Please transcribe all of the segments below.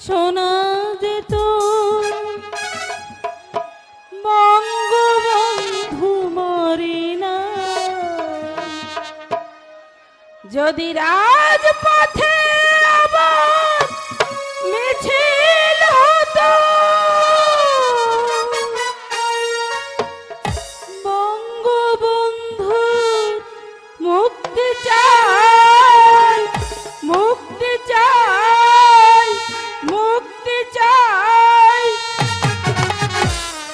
শোনা যেত বঙ্গবন্ধু মরে না, যদি রাজপথে আবার মিছিল হতো, বঙ্গবন্ধু মুক্তি চাই, মুক্তি চাই, মুক্তি চাই,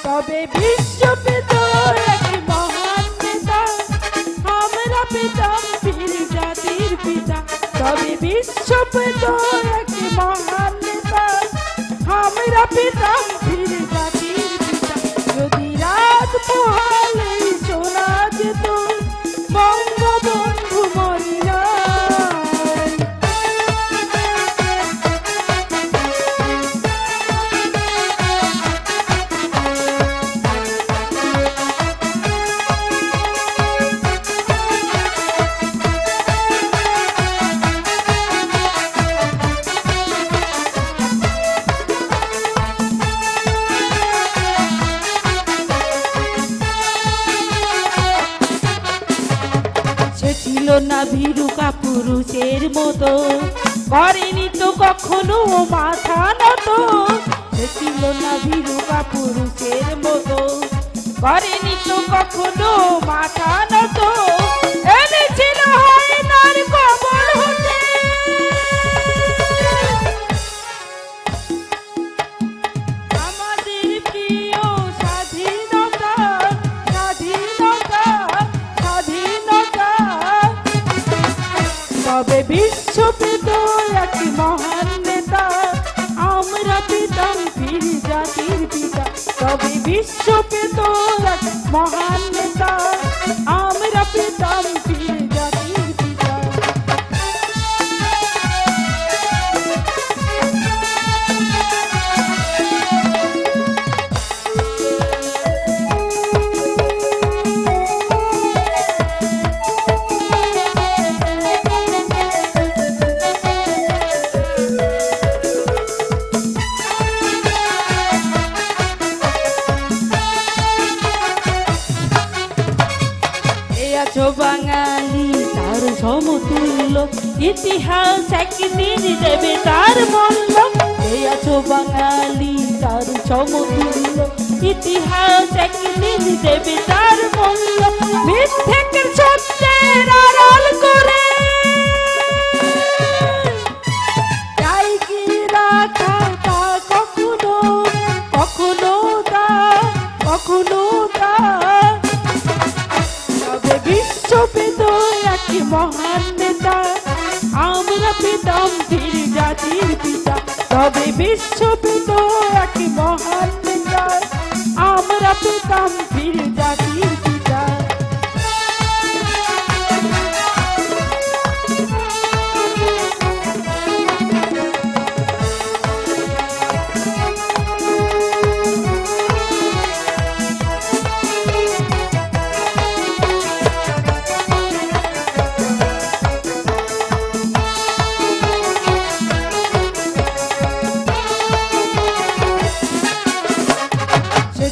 তবে বিশ্ব পেত এক মহান নেতা, আমরা পেতাম বীর জাতির পিতা। তবে বিশ্ব পেত এক মহান নেতা, আমরা পেতাম বীর জাতির পিতা। যদি রাত পোহালে শোনা যেত বঙ্গবন্ধু মরে না। ছিল না ভীরু কাপুরুষের মতো, করেনি তো কখনো মাথা নত। সে ছিল না ভীরু কাপুরুষের মতো, করেনি তো কখনো মাথা নত। এনেছিল হায়নার কবল হতে আমাদের প্রিয় স্বাধীনতা, স্বাধীনতা, স্বাধীনতা। তবে বিশ্ব পেত এক মহান নেতা, আমরা পেতাম বীর জাতির পিতা। তবে বিশ্ব পেত এক মহান নেতা, আমরা পেতাম বীর জাতির পিতা। বাঙালি তার সমতুল্য, ইতিহাস একদিন দেবে তার মূল্য। এই আছো বাঙালি তার সমতুল্য, ইতিহাস একদিন দেবে তার মূল্য। মিথ্যেকে সত্যের আড়াল করে তাই কি রাখা তা কখনো, কখনো তা, কখনো তা। তবে বিশ্ব পেত এক মহান নেতা, আমরা পেতাম বীর জাতির পিতা। তবে বিশ্ব পেত এক মহান নেতা, আমরা পেতাম বীর জাতির পিতা।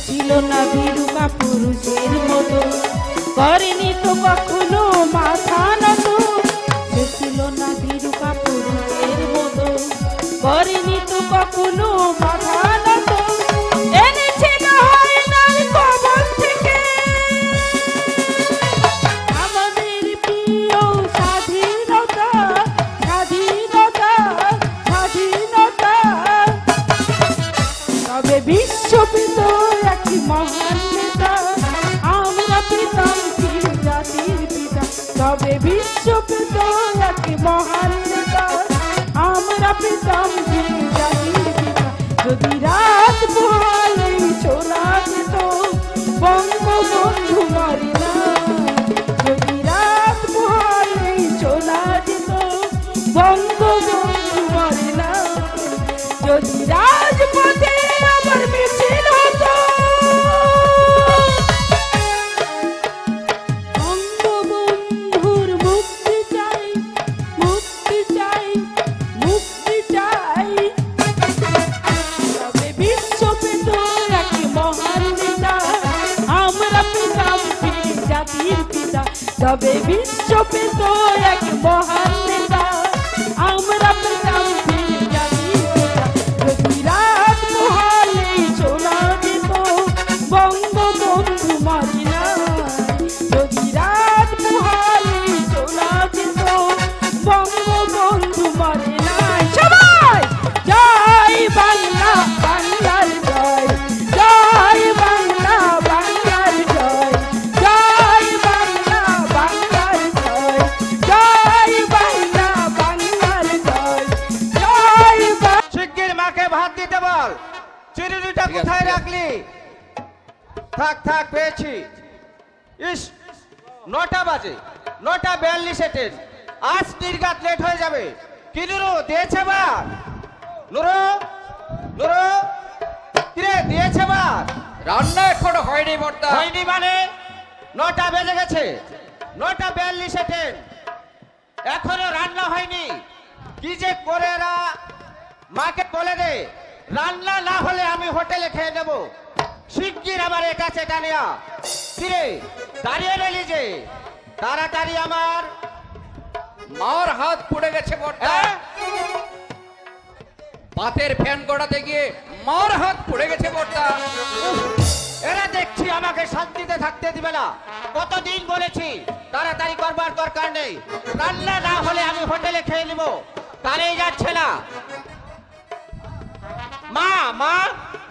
ছিল না ভীরু কাপুরুষের মতো, করেনি তো কখনো মাথা নত। সে ছিল না ভীরু কাপুরুষের মতো, করেনি তো কখনো মাথা নত। এনেছিল হায়নার কবল থেকে আমাদের প্রিয় স্বাধীনতা, স্বাধীনতা, স্বাধীনতা। তবে বিশ্ব পেত এক মহান নেতা, আমরা পেতাম বীর জাতির পিতা। তবে বিশ্ব পেত এক মহান নেতা, আমরা পেতাম বীর জাতির পিতা। যদি রাত পোহালে শোনা যেত বঙ্গবন্ধু মরে না, যদি রাত পোহালে শোনা যেত বঙ্গবন্ধু মরে না। যদি রাজপথে আবার মিছিল হতো, বঙ্গবন্ধুর মুক্তি চাই, মুক্তি চাই, মুক্তি চাই। তবে বিশ্ব পেত এক মহান নেতা, আমরা পেতাম ফিরে জাতির পিতা। যদি রাত পোহালেই শোনা যেত বঙ্গবন্ধু মারি নাই, যদি রাত পোহালেই শোনা যেত বঙ্গবন্ধু মারি নাই। সবাই জয় বাংলা, বাংলার জয়, জয় বাংলা, বাংলার জয়, জয় বাংলা, বাংলার জয়, জয় বাংলা, বাংলার জয়, জয় বাংলা। শিগগির মাকে ভাত দিতে বল। চিরুনিটা কোথায় রাখলি? থাক থাক, পেয়েছি। ইস, 9টা বাজে, 9:42 ট্রেন। আজ নির্ঘাত লেট হয়ে যাবে। কি নুরু দিয়েছে বা? নুরু, নুরু, কিরে দিয়েছে বা? রান্না এখনো হয়নি বর্দা। হয়নি মানে? 9টা বেজে গেছে, 9:42 ট্রেন, এখনো রান্না হয়নি। কি যে করে এরা, মাকে বলে দে রান্না না হলে আমি হোটেলে খেয়ে নেব। শিগগির আমার এ কাছে টানিয়া। কিরে দাঁড়িয়ে রইলি যে, তাড়াতাড়ি আমার। মার হাত পুড়ে গেছে বর্দা। হ্যাঁ? পাতের ফ্যান গড়াতে গিয়ে মার হাত পুড়ে গেছে বর্দা। এরা দেখছি আমাকে শান্তিতে থাকতে দিবে না। কতদিন বলেছি তাড়াতাড়ি করবার দরকার নেই, রান্না না হলে আমি হোটেলে খেয়ে নিব। কারেই যাচ্ছে না। মা, মা,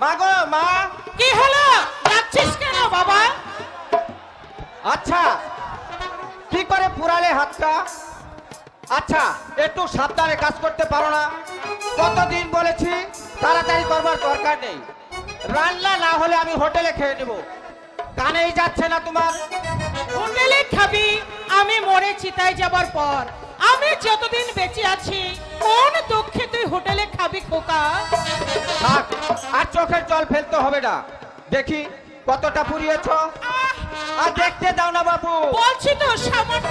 মা গো মা। কি হলো, যাচ্ছিস কেন বাবা? আচ্ছা, কি করে পুরালে হাতটা? আচ্ছা, একটু সাবধানে কাজ করতে পারো না? কতদিন বলেছি তাড়াতাড়ি করবার দরকার নেই, রান্না না হলে আমি হোটেলে খেয়ে নেব। কানেই যাচ্ছে না তোমার? হোটেলে খাবি আমি মরে চিতায় যাবার পর। আমি যতদিন বেঁচে আছি কোন দুঃখে তুই হোটেলে খাবি খোকা? থাক, আর চোখের জল ফেলতে হবে না। দেখি কতটা পুড়িয়েছ, আর দেখতে দাও না বাবু। বলছি তো সামান্য।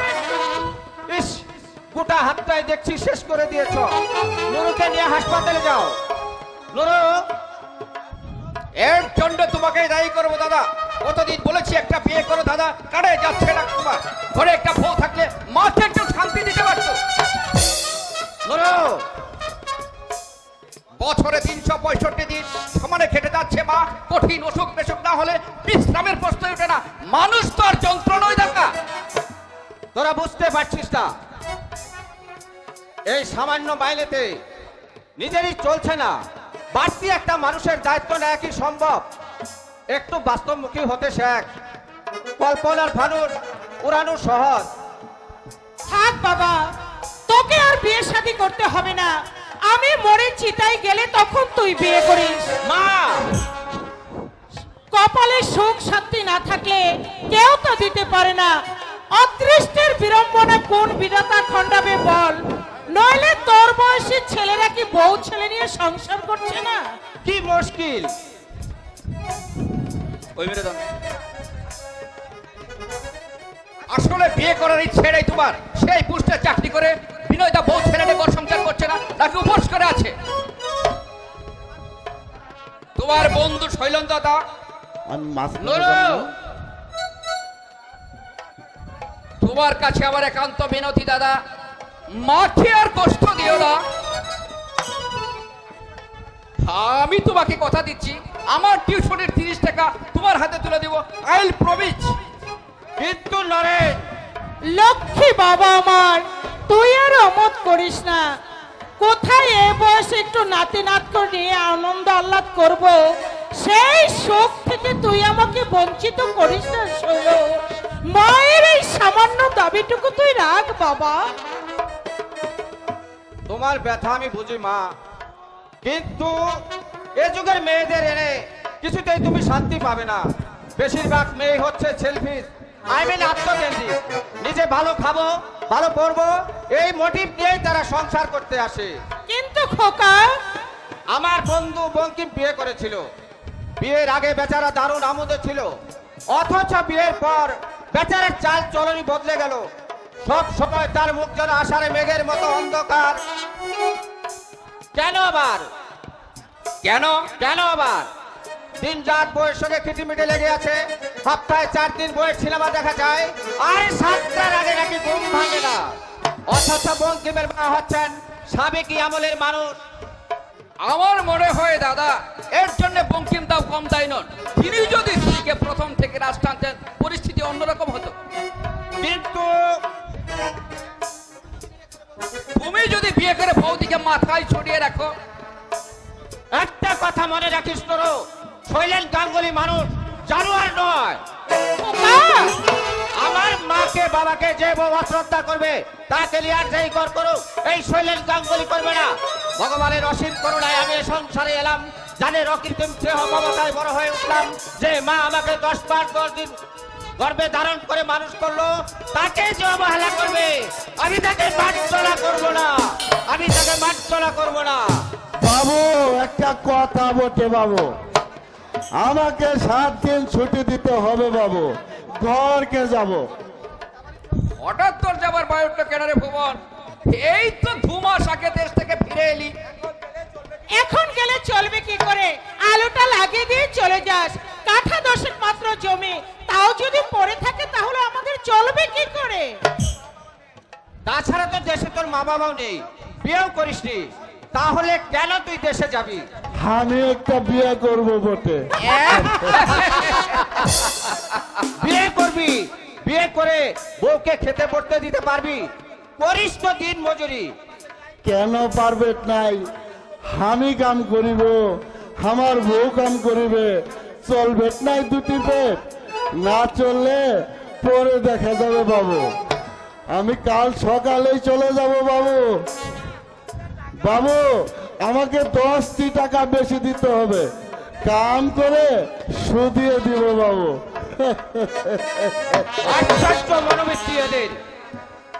ইস, গোটা হাতটাই দেখছি শেষ করে দিয়েছ। নুরুকে নিয়ে হাসপাতালে যাও। নুরু, এর জন্য তোমাকে দায়ী করবো দাদা। কতদিন বলেছি একটা বিয়ে করো দাদা, কারে যাচ্ছে না তোমার। ঘরে একটা বউ থাকলে মাকে একটু শান্তি দিতে পারতো। নুরু, বছরে 365 দিন সমানে খেটে যাচ্ছে মা। কঠিন অসুখ বেসুখ না হলে বিশ্রামের প্রশ্ন ওঠে না। মানুষ তো আর যন্ত্র নয় দেখা। তোরা বুঝতে পারছিস না, এই সামান্য মাইনেতে নিজেরই চলছে না। বাড়তি একটা মানুষের দায়িত্ব নেওয়া কি সম্ভব? একটু বাস্তবমুখী হতে শেখ। কল্পনার ফানুর উড়ানো সহজ। থাক বাবা, তোকে আর বিয়ে শাদী করতে হবে না। আমি মরে চিতায় গেলে তখন তুই বিয়ে করিস। মা, কপালে সুখ শান্তি না থাকলে কেউ তো দিতে পারে না। অদৃষ্টের বিড়ম্বনা কোন বিধাতা খণ্ডাবে বল? নইলে তোর বয়সী ছেলেরা কি বউ ছেলে নিয়ে সংসার করছে না? কি মুশকিল। ওই মেরে দাও। আসলে বিয়ে করার ইচ্ছে নেই তোমার। সেই পুষ্টে চাকরি করে বিনয়দা বউ ছেলেদের ঘর সংসার করছে না, নাকি উপোস করে আছে? তোমার বন্ধু শৈলন দাদা তোমার কাছে আমার একান্ত মিনতি দাদা, মাকে আর কষ্ট দিও না। আমি তোমাকে কথা দিচ্ছি, আমার টিউশনের 30 টাকা তোমার হাতে তুলে দেব। I will promise. কিন্তু নরে, লক্ষ্মী বাবা আমার, তুই আর অমত করিস না। কোথায় এ বয়সে একটু নাতি নাতকে নিয়ে আনন্দ আহ্লাদ করব, সেই সুখ থেকে তুই আমাকে বঞ্চিত করিস না শৈল। মায়ের এই সামান্য দাবিটুকু তুই রাখ বাবা। তোমার ব্যথা আমি বুঝি মা, কিন্তু এ যুগের মেয়েদের এনে কিছুতেই তুমি শান্তি পাবে না। বেশিরভাগ মেয়ে হচ্ছে সেলফিশ, আই মিন আত্মকেন্দ্রিক। নিজে ভালো খাবো, ভালো পড়বো, এই মোটিভ নিয়েই তারা সংসার করতে আসে। কিন্তু খোকা, আমার বন্ধু বঙ্কিম বিয়ে করেছিল। বিয়ের আগে বেচারা দারুণ আমোদে ছিল, অথচ বিয়ের পর বেচারের চাল চলনি বদলে গেল। সব সময় তার মুখ যেন আষাঢ়ে মেঘের মতো অন্ধকার। কেন আবার? কেন? কেন আবার? দিন রাত বউয়ের সঙ্গে খিটিমিটি লেগে আছে। সপ্তাহে 4 দিন বইয়ের সিনেমা দেখা যায়, আর 7টার আগে নাকি ঘুম ভাঙে না। অথচ বঙ্কিমের মা হচ্ছেন সাবেকি আমলের মানুষ। আমার মনে হয় দাদা এর জন্য বঙ্কিম দাও কম দায় নন। তিনি যদি স্ত্রীকে প্রথম থেকে রাজ টানতেন পরিস্থিতি অন্যরকম হতো। কিন্তু তুমি যদি বিয়ে করে বৌদিকে মাথায় ছড়িয়ে রাখো, একটা কথা মনে রাখিস তোর, শৈলেন গাঙ্গুলি মানুষ, জানোয়ার নয়। আমার মাকে বাবাকে যে বউ অশ্রদ্ধা করবে তাকে লিয়ার যেই কর করুক, এই শৈলেন গাঙ্গুলি করবে না। ভগবানের অসীম করুণায় আমি এ সংসারে এলাম, জানে অকৃত্রিম স্নেহ মমতায় বড় হয়ে উঠলাম। যে মা আমাকে 10 বার 10 দিন গর্ভে ধারণ করে মানুষ করলো, তাকে যে অবহেলা করবে আমি তাকে মার্জনা করবো না, আমি তাকে মার্জনা করবো না। বাবু একটা কথা বটে বাবু, আমাকে 7 দিন ছুটি দিতে হবে বাবু, ঘরকে যাব। হঠাৎ তোর যাবার বায়োটা কেন রে ভুবন? এই তো 2 মাস আগে দেশ থেকে ফিরে এলি। এখন গেলে চলবে কি করে? আলোটা লাগিয়ে দিয়ে চলে যাস। কাঠা 10 মাত্র জমি, তাও যদি পড়ে থাকে তাহলে আমাদের চলবে কি করে? তাছাড়া তো দেশে তোর মা বাবাও নেই, বিয়েও করিসনি, তাহলে কেন তুই দেশে যাবি? আমি একটা বিয়ে করব বটে। বিয়ে করবি, বিয়ে করে বউকে খেতে পড়তে দিতে পারবি? করিস তো দিন মজুরি। কেন পারবে নাই? আমি কাম করিব, আমার বউ কাম করিবে, চলবে নাই দুটি পেট। না চললে পরে দেখা যাবে বাবু। আমি কাল সকালেই চলে যাব বাবু। বাবু আমাকে 10টি টাকা বেশি দিতে হবে, কাম করে শুধিয়ে দিব বাবু। আশ্চর্য মনোবৃত্তি এদের,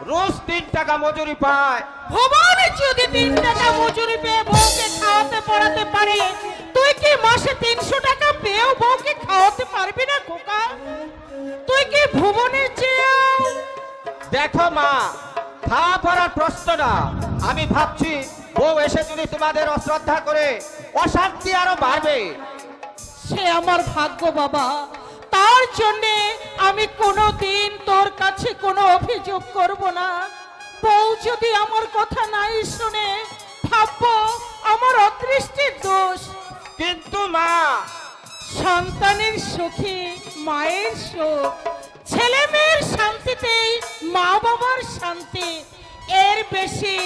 রোজ 3 টাকা মজুরি পায়। ভগবান যদি 3 টাকা মজুরি পেয়ে বউকে খাওয়াতে পড়াতে পারে, তুই কি মাসে 300 টাকা পেয়েও বউকে খাওয়াতে পারবি না খোকা? তুই কি ভুবনের চেয়েও? দেখো মা, খাওয়া পড়ার প্রশ্ন না, আমি ভাবছি বউ এসে যদি তোমাদের অশ্রদ্ধা করে অশান্তি আরো বাড়বে। সে আমার ভাগ্য বাবা, তার জন্যে আমি কোনোদিন তোর কাছে কোনো অভিযোগ করব না। বউ যদি আমার কথা নাই শুনে, ভাববো আমার অদৃষ্টির দোষ। কিন্তু মা, সন্তানের সুখে মায়ের সুখ, ছেলে মেয়ের শান্তিতেই মা বাবার শান্তি, এর বেশি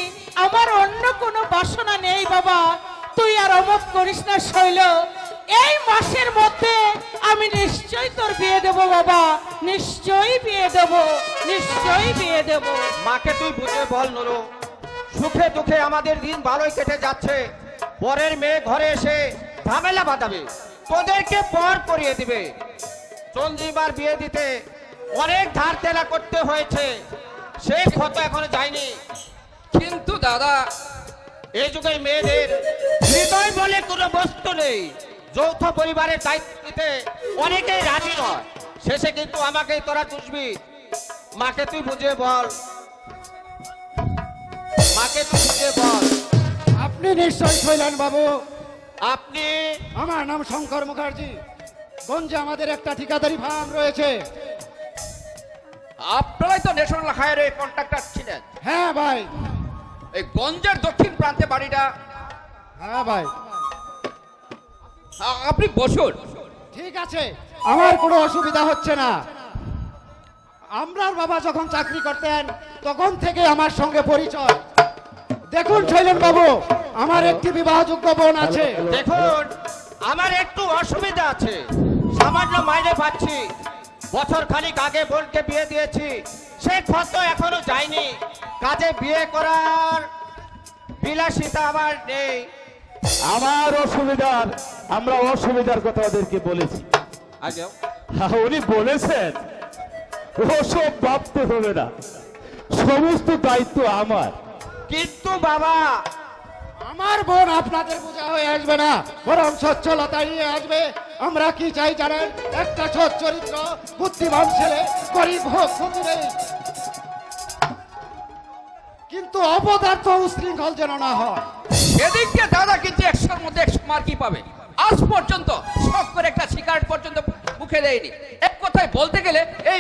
আমার অন্য কোনো বাসনা নেই বাবা। তুই আর অমত করিস না শৈল, এই মাসের মধ্যে আমি নিশ্চয়ই তোর বিয়ে দেব বাবা, নিশ্চয়ই বিয়ে দেব, নিশ্চয়ই বিয়ে দেব। মাকে তুই বুঝে বল নুরু, সুখে দুঃখে আমাদের দিন ভালোই কেটে যাচ্ছে, পরের মেয়ে ঘরে এসে ঝামেলা বাঁধাবে, তোদেরকে পর করিয়ে দিবে। চন্দ্রিমার বিয়ে দিতে অনেক ধার দেনা করতে হয়েছে, সেই ক্ষত এখনো যায়নি। কিন্তু দাদা এই যুগে মেয়েদের হৃদয় বলে কোনো বস্তু নেই, যৌথ পরিবারের দায়িত্ব নিতে অনেকেই রাজি নয়, শেষে কিন্তু আমাকেই তোরা দুষবি। মাকে তুই বুঝিয়ে বল, মাকে তুই বুঝিয়ে বল। আপনি নিশ্চয় শৈলেন বাবু? আপনি? আমার নাম শঙ্কর মুখার্জি। গঞ্জে আমাদের একটা ঠিকাদারি ফার্ম রয়েছে। আপনারাই তো ন্যাশনাল হাইওয়ে কন্ট্রাক্টর ছিলেন। হ্যাঁ ভাই। এই গঞ্জের দক্ষিণ প্রান্তে বাড়িটা। হ্যাঁ ভাই। আপনি বসুন। ঠিক আছে, আমার কোনো অসুবিধা হচ্ছে না। আমরার বাবা যখন চাকরি করতেন তখন থেকে আমার সঙ্গে পরিচয়। দেখুন শৈলেন বাবু, আমার একটি বিবাহযোগ্য বোন আছে। দেখুন, আমার একটু অসুবিধা আছে, সামান্য মাইনে পাচ্ছি। বছর খানিক আগে বোনকে বিয়ে দিয়েছি, সে ক্ষত এখনো যায়নি। কাজে বিয়ে করার বিলাসিতা আমার নেই। আমার অসুবিধার, আমরা অসুবিধার কথা ওদেরকে বলেছি। আগেও উনি বলেছেন ওসব ভাবতে হবে না, সমস্ত দায়িত্ব আমার। কিন্তু বাবা, আমার বোন আপনাদের বোঝা হয়ে আসবে না, বরং সচ্ছলতা নিয়ে আসবে। আমরা কি চাই জানেন? একটা সৎ চরিত্র, বুদ্ধিমান ছেলে, গরিব হোক ক্ষতি নেই, কিন্তু অপদার্থ উশৃঙ্খল যেন না হয়। সেদিনকে দাদা কিন্তু 100-র মধ্যে 100 মার্কই পাবে। আজ পর্যন্ত শখ করে একটা সিগারেট পর্যন্ত মুখে দেয়নি। এক কথা কথায় বলতে গেলে এই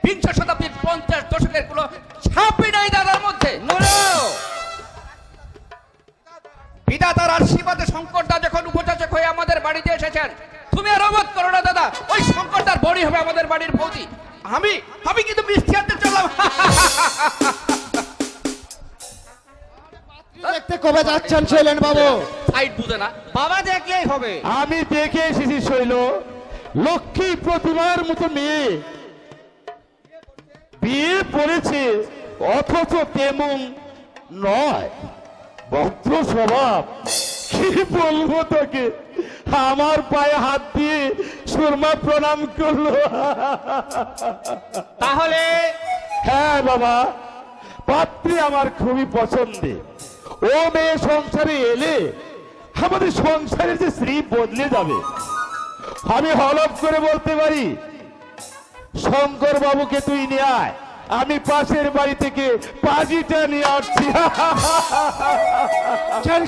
বিংশ শতাব্দীর 50 দশকের কোনো ছাপই নাই দাদার মধ্যে। বিধাতার আশীর্বাদে শঙ্করদা যখন উপযাচক হয়ে আমাদের বাড়িতে এসেছেন, তুমি আর অবাক করো না দাদা, ওই শঙ্করদার বড়ি হবে আমাদের বাড়ির বৌদি। আমি কিন্তু মিষ্টি আনতে চললাম। দেখতে কবে যাচ্ছেন শৈলেন বাবু? সাইড বুঝে না, বাবা দেখলেই হবে। আমি দেখে এসেছি শৈল, লক্ষ্মী প্রতিমার মতো মেয়ে বিয়ে পড়েছে, অথচ তেমন নয়, ভদ্র স্বভাব। কি বলবো তোকে, আমার পায়ে হাত দিয়ে সুরমা প্রণাম করলো। তাহলে হ্যাঁ বাবা, পাত্রী আমার খুবই পছন্দে। ও মেয়ে সংসারে এলে আমাদের সংসারের যে স্ত্রী বদলে যাবে। আমি হলফ করে বলতে পারি, শঙ্কর বাবুকে তুই নিয়ে আয়, আমি পাশের বাড়ি থেকে পাজিটা নিয়ে আসছি।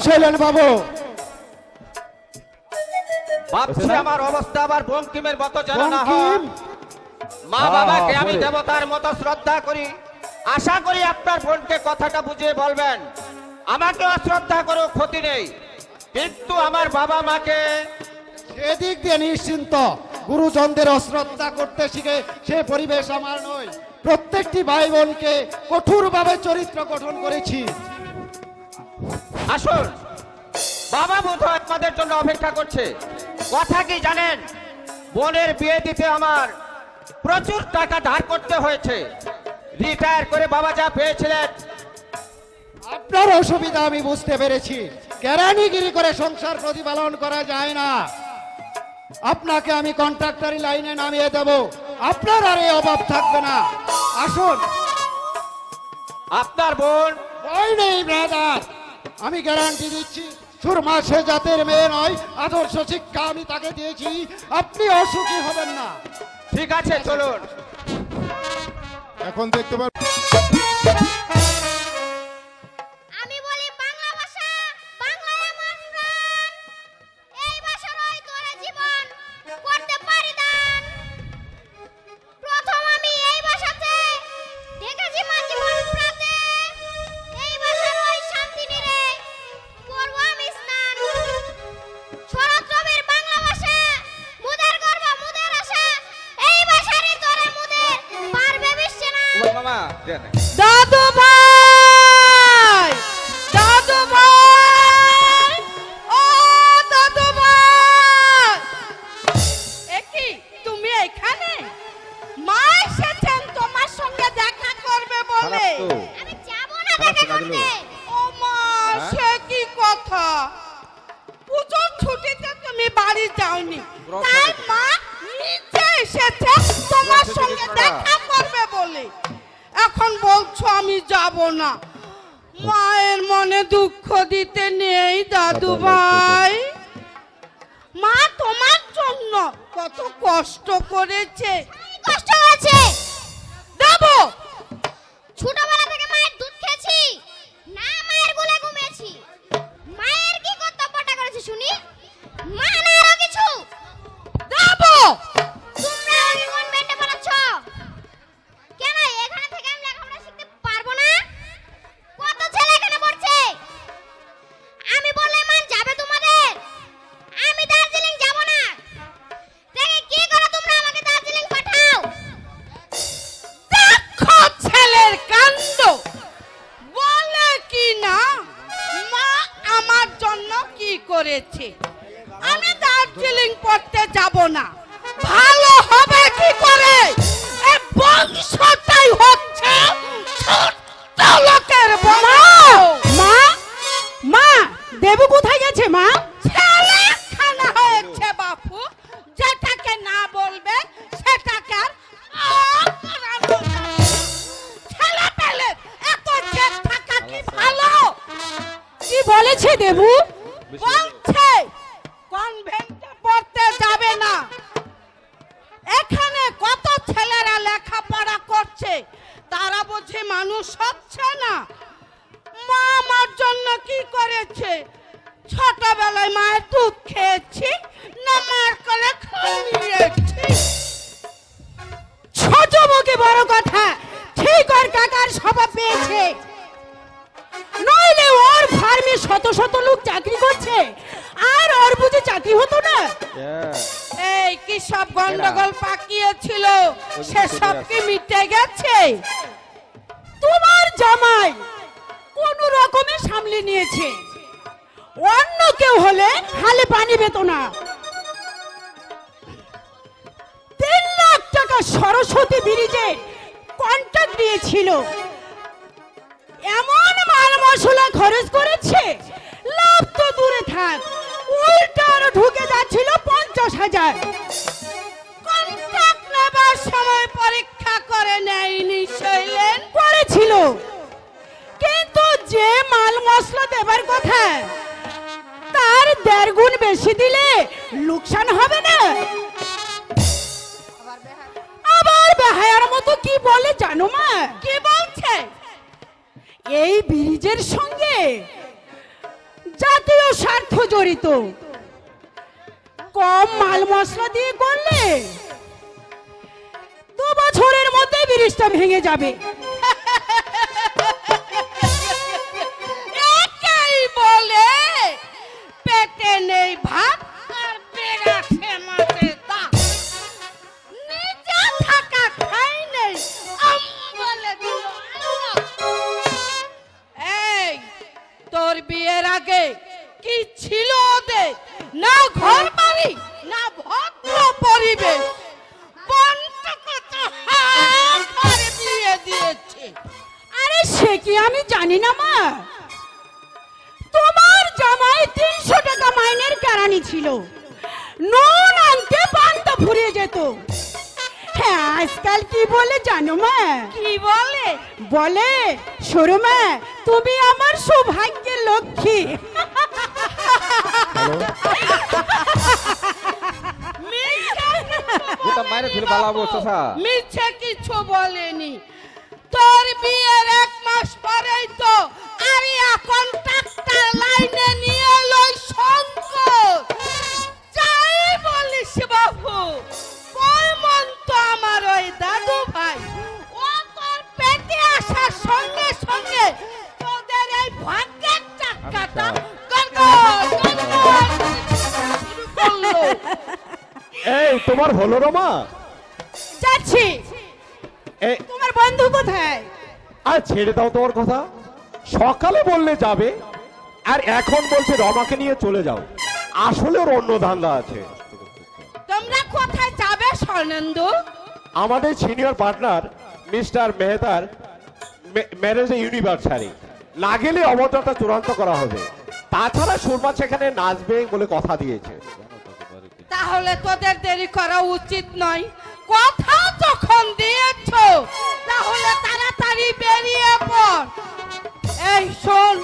শৈলেন বাবু, ভাবছি আমার অবস্থা আবার বঙ্কিমের মতো যেন না হয়। বঙ্কিম, মা বাবাকে আমি দেবতার মতো শ্রদ্ধা করি, আশা করি আপনার বোনকে কথাটা বুঝিয়ে বলবেন। আমাকে অশ্রদ্ধা করো, ক্ষতি নেই, কিন্তু আমার বাবা মাকে সেদিক দিয়ে নিশ্চিন্ত। গুরুজনদের অশ্রদ্ধা করতে শিখে সে পরিবেশ আমার নয়। প্রত্যেকটি ভাই বোনকে কঠোরভাবে চরিত্র গঠন করেছি। আসুন, বাবা বোধ হয় আপনাদের জন্য অপেক্ষা করছে। কথা কি জানেন, বোনের বিয়ে দিতে আমার প্রচুর টাকা ধার করতে হয়েছে। রিটায়ার করে বাবা যা পেয়েছিলেন। আপনার অসুবিধা আমি বুঝতে পেরেছি। কেরানিগিরি করে সংসার প্রতিপালন করা যায় না। আপনাকে আমি কন্ট্রাক্টরি লাইনে নামিয়ে দেব, আপনার আর এই অভাব থাকবে না। আসুন। আপনার বোন ভয় নেই ব্রাদার, আমি গ্যারান্টি দিচ্ছি, সুরমা সে জাতের মেয়ে নয়, আদর্শ শিক্ষা আমি তাকে দিয়েছি, আপনি অসুখী হবেন না। ঠিক আছে, চলুন। এখন দেখতে পার আমি বলি বাংলা ভাষা, বাংলায় আমার প্রাণ। এই ভাষারই তোরে জীবন করতে পারি দান। প্রথম আমি এই ভাষাতে দেখেছি মা জীবন প্রাতে। এই ভাষারই শান্তি নিরে করব আমি স্নান। শরৎ রবির বাংলা ভাষা, মুদের গর্ব মুদের আশা। এই ভাষারই তোরে মুদের পারবে বিশ্বে না। মামা দাদু ভাই, দাদু ভাই, ও দাদু ভাই, একি তুমি এখানে? মা এসেছেন তোমার সঙ্গে দেখা করবে বলে। আমি যাব না দেখা করতে। ও মা, সে কি কথা? পুজোর ছুটিতে তুমি বাড়ি যাওনি, তাই মা নিচে এসেছে তোমার সঙ্গে দেখা করবে বলে। এখন বলছো আমি যাব না। মায়ের মনে দুঃখ দিতে নেই দাদু ভাই। মা তোমার জন্য কত কষ্ট করেছে। কষ্ট হয়েছে। দেবো ছোটবেলা থেকে মায়ের দুধ খেয়েছি, না মায়ের কোলে ঘুমিয়েছি। মায়ের কি কর্তব্যটা করেছি শুনি? মা না আরো কিছু? দেবো তোমরা জীবন বেঁধে পড়াচ্ছ কেন? এখানে থেকে আমি লেখাপড়া শিখতে পারবো না? কত ছেলে এখানে পড়ছে, আমি বললে মান যাবে তোমাদের? আমি দার্জিলিং যাব না। দেখে কি করো তোমরা, আমাকে দার্জিলিং পাঠাও। দেখো ছেলের কাণ্ড, বলে কি না মা আমার জন্য কি করেছে। আমি দার্জিলিং পড়তে যাব না, ভালো হবে কি করে? এই বংশটাই হচ্ছে ছোট্ট লোকের বংশ। মা, মা দেবু কোথায় গেছে? মা ছেলে খানা হয়েছে বাপু, যেটাকে না বলবে সেটাকে আর করানো যায় না। ছেলে পেলে এত জেদ থাকা কি ভালো? কি বলেছে দেবু? বলছে কনভেন্টে পড়তে যাবে না। এখানে কত ছেলেরা লেখাপড়া করছে, তারা বুঝি মানুষ হচ্ছে না। মা আমার জন্য কি করেছে? ছোটবেলায় মায়ের দুধ খেয়েছি, না মার কোলে ঘুমিয়েছি। এই কি সব গন্ডগোল পাকিয়েছিল সেসব কি মিটে গেছে? তোমার জামাই কোন রকমে সামলে নিয়েছে, অন্য কেউ হলে হালে পানি পেত না। 3 লাখ টাকা সরস্বতী ব্রিজের কন্ট্রাক্ট দিয়েছিল, এমন মাল মশলা খরচ করেছে, লাভ তো দূরে থাক, উল্টা আরো ঢুকে যাচ্ছিল 50,000। কন্ট্রাক্ট নেবার সময় পরীক্ষা করে নেয়নি শৈলেন, করেছিল, কিন্তু যে মাল মশলা দেবার কথা তার 1.5 গুণ বেশি দিলে লোকসান হবে না? আবার বেহায়ার মতো কি বলে জানো মা? কি বলছে? এই ব্রিজের সঙ্গে জাতীয় স্বার্থ জড়িত, কম মাল মশলা দিয়ে করলে 2 বছরের মধ্যে ব্রিজটা ভেঙে যাবে। একাই বলে পেটে নেই ভাত আর বেড়াছে মাঠে দাঁত, নিজে থাকা খাই নেই বলে দিল আল্লাহ। এই তোর বিয়ের আগে কি ছিল ওদের? না ঘর বাড়ি, না ভদ্র পরিবেশ, বিয়ে দিয়েছে। আরে সে কি আমি জানি না মা? তোমার জামাই 300 টাকা মাইনের কেরানি ছিল, নুন আনতে পান্তা ফুরিয়ে যেত। হ্যাঁ, আজকাল কি বলে জানো মা? কি বলে? বলে সরু মা তুমি আমার সৌভাগ্যের লক্ষ্মী। মিথ্যে কিছু বলেনি, তোর বিয়ের 1 মাস পরেই তো আরিয়া কন্ট্রাক্টর লাইনে নিয়ে এলো শঙ্কর। যাই বলিস বাবু, বলমন্ত আমার ওই দাদু ভাই, ও তোর পেটে আসার সঙ্গে সঙ্গে তোদের এই ভাগ্যের চাকাটা এই তোমার হলো রমা? যাচ্ছি। তোমার বন্ধু কোথায়? আর ছেড়ে দাও তোমার কথা, সকালে বললে যাবে আর এখন বলছে রমাকে নিয়ে চলে যাও। আসলে ওর অন্য ধান্দা আছে। তোমরা কোথায় যাবে স্বর্ণেন্দু? আমাদের সিনিয়র পার্টনার মিস্টার মেহতার ম্যারেজে ইউনিভার্সারি, না গেলে অমরটা চূড়ান্ত করা হবে। তাছাড়া সুরমা সেখানে নাচবে বলে কথা দিয়েছে। তাহলে তোদের দেরি করা উচিত নয়, কথা যখন দিয়েছ তাহলে তাড়াতাড়ি বেরিয়ে পড়। এই শোন,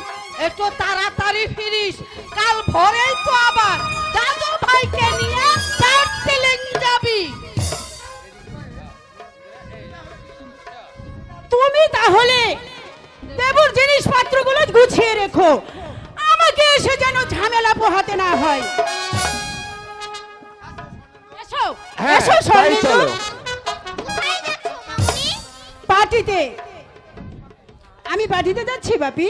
একটু তাড়াতাড়ি ফিরিস, কাল ভোরেই তো আবার দাদু ভাইকে নিয়ে দার্জিলিং যাবি। তুমি তাহলে দেবুর জিনিসপত্রগুলো গুছিয়ে রেখো, আমাকে এসে যেন ঝামেলা পোহাতে না হয়। এসো এসো স্বর্ণেন্দু। কোথায় যাচ্ছো মামুনি? পার্টিতে। আমি পার্টিতে যাচ্ছি বাপি,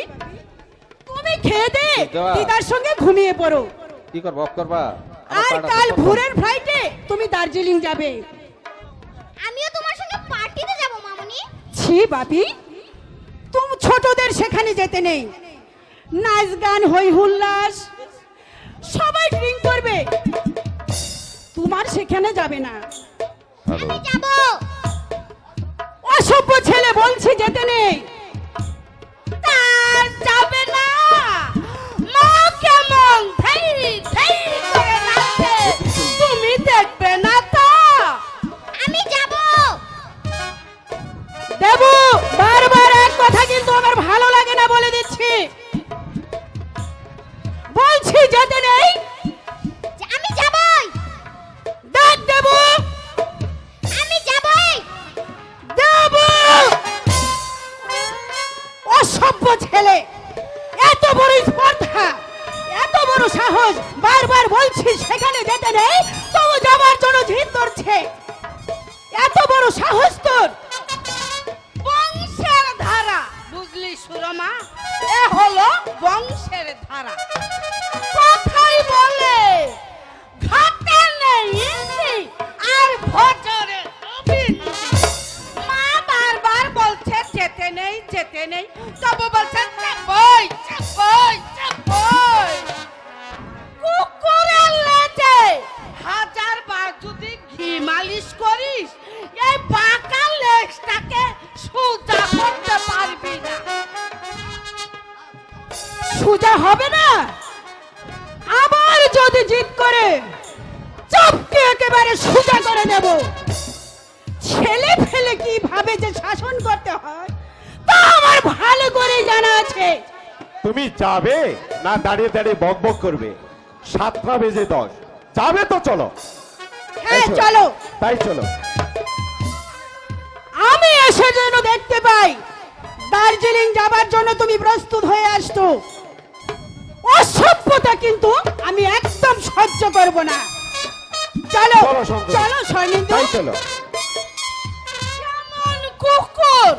তুমি খেয়ে দে দিদার সঙ্গে ঘুমিয়ে পড়ো। কি করব? অফ করবা? আর কাল ভোরের ফ্লাইটে তুমি দার্জিলিং যাবে। আমিও তোমার সঙ্গে পার্টিতে যাব মামুনি। ছি বাপি, তুমি ছোটদের সেখানে যেতে নেই, নাচ গান হই হুল্লাস, সবাই ড্রিঙ্ক করবে, তোমার সেখানে যাবে না। আমি যাব। অসভ্য ছেলে, বলছি যেতে নেই। তার যাবে না? মা কেমন ধৈর্য ধৈর্য করে নাচে, তুমি দেখবে না তো? আমি যাব। দেবু, বারবার এক কথা কিন্তু আমার ভালো লাগে না, বলে দিচ্ছি। বলছি যেতে নেই। আমি যাবই। দেখ দেবু, আমি যাবই। দেবু, অসভ্য ছেলে, এত বড় স্পর্ধা, এত বড় সাহস, বারবার বলছি সেখানে যেতে নেই, তবু যাবার জন্য জিদ ধরছে। এত বড় সাহস তোর! বংশের ধারা, বুঝলি সুরমা, এ হলো বংশের ধারা। কথাই বলে ঘাটে চপকে একেবারে সোজা করে দেব। ছেলে ফেলে কিভাবে যে শাসন করতে হয় তা আমার ভালো করে জানা আছে। তুমি যাবে না দাঁড়িয়ে দাঁড়িয়ে বক বক করবে? 7টা বেজে 10 যাবে তো চলো। হ্যাঁ এসো। চলো। তাই চলো। আমি এসে যেন দেখতে পাই দার্জিলিং যাবার জন্য তুমি প্রস্তুত হয়ে আসতো। অসভ্যতা কিন্তু আমি একদম সহ্য করব না। চলো চলো, শঙ্কর। চলো সৈনিক। তাই চলো। যেমন কুকুর